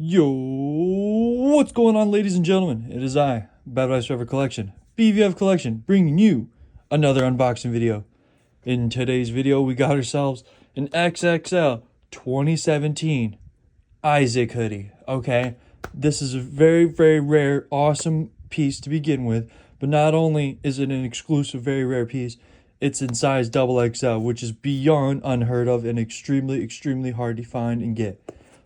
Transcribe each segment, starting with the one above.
Yo, what's going on, ladies and gentlemen? It is I, bvfcollection, bvfcollection, bringing you another unboxing video. In today's video, we got ourselves an XXL 2017 Isaac hoodie. Okay, this is a very, very rare, awesome piece to begin with. But not only is it an exclusive, very rare piece, it's in size XXL, which is beyond unheard of and extremely, extremely hard to find and get.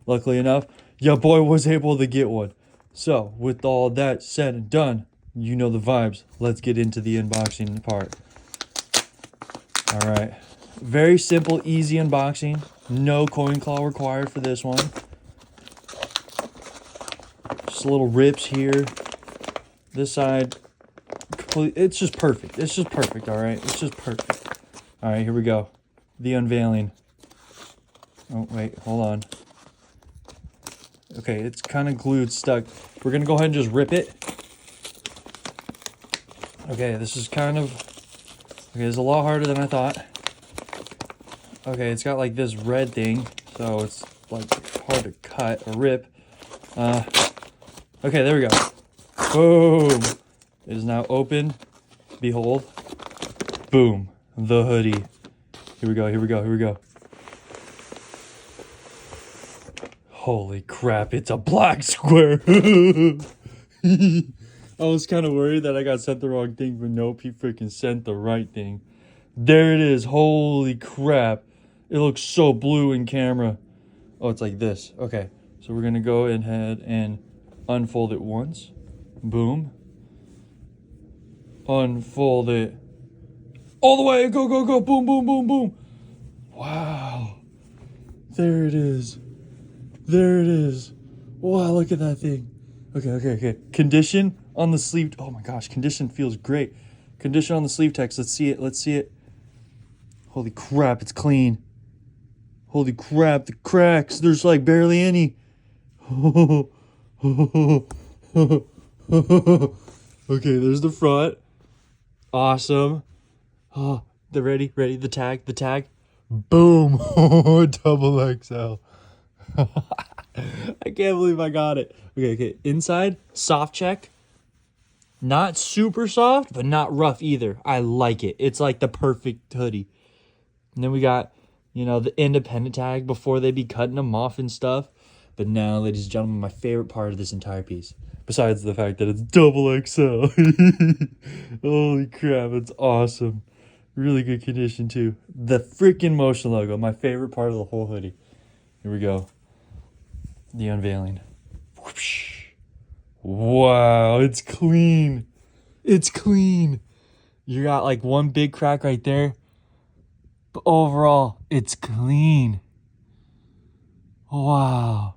Luckily enough, your boy was able to get one. So, with all that said and done, you know the vibes. Let's get into the unboxing part. Alright. Very simple, easy unboxing. No coin claw required for this one. Just little rips here. This side, it's just perfect. It's just perfect, alright? It's just perfect. Alright, here we go. The unveiling. Oh, wait, hold on. Okay, it's kind of glued, stuck. We're going to go ahead and just rip it. Okay, this is kind of... Okay, it's a lot harder than I thought. Okay, it's got like this red thing, so it's like hard to cut or rip. Okay, there we go. Boom! It is now open. Behold. Boom. The hoodie. Here we go, here we go, here we go. Holy crap, it's a black square. I was kind of worried that I got sent the wrong thing, but nope, he freaking sent the right thing. There it is. Holy crap. It looks so blue in camera. Oh, it's like this. Okay, so we're going to go ahead and unfold it once. Boom. Unfold it. All the way. Go, go, go. Boom, boom, boom, boom. Wow. There it is. There it is. Wow, look at that thing. Okay, okay, okay. Condition on the sleeve. Oh my gosh, condition feels great. Condition on the sleeve text. Let's see it. Let's see it. Holy crap, it's clean. Holy crap, the cracks. There's like barely any. Okay, there's the front. Awesome. Oh, the ready, the tag, the tag. Boom. Double XL. I can't believe I got it. Okay, okay. Inside, soft check. Not super soft, but not rough either. I like it. It's like the perfect hoodie. And then we got, you know, the independent tag before they be cutting them off and stuff. But now, ladies and gentlemen, my favorite part of this entire piece, besides the fact that it's double XL. Holy crap, it's awesome. Really good condition, too. The freaking Motion logo, my favorite part of the whole hoodie. Here we go. The unveiling. Whoosh. Wow, it's clean. It's clean. You got like one big crack right there. But overall, it's clean. Wow.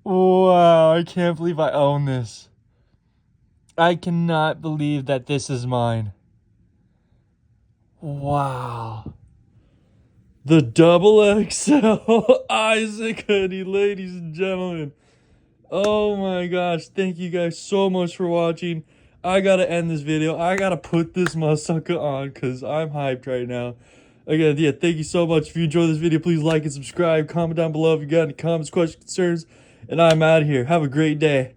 Wow, I can't believe I own this. I cannot believe that this is mine. Wow. The double XL Isaac hoodie, ladies and gentlemen. Oh my gosh, thank you guys so much for watching. I gotta end this video. I gotta put this motherfucker on because I'm hyped right now. Again, yeah, thank you so much. If you enjoyed this video, please like and subscribe. Comment down below if you got any comments, questions, concerns. And I'm out of here. Have a great day.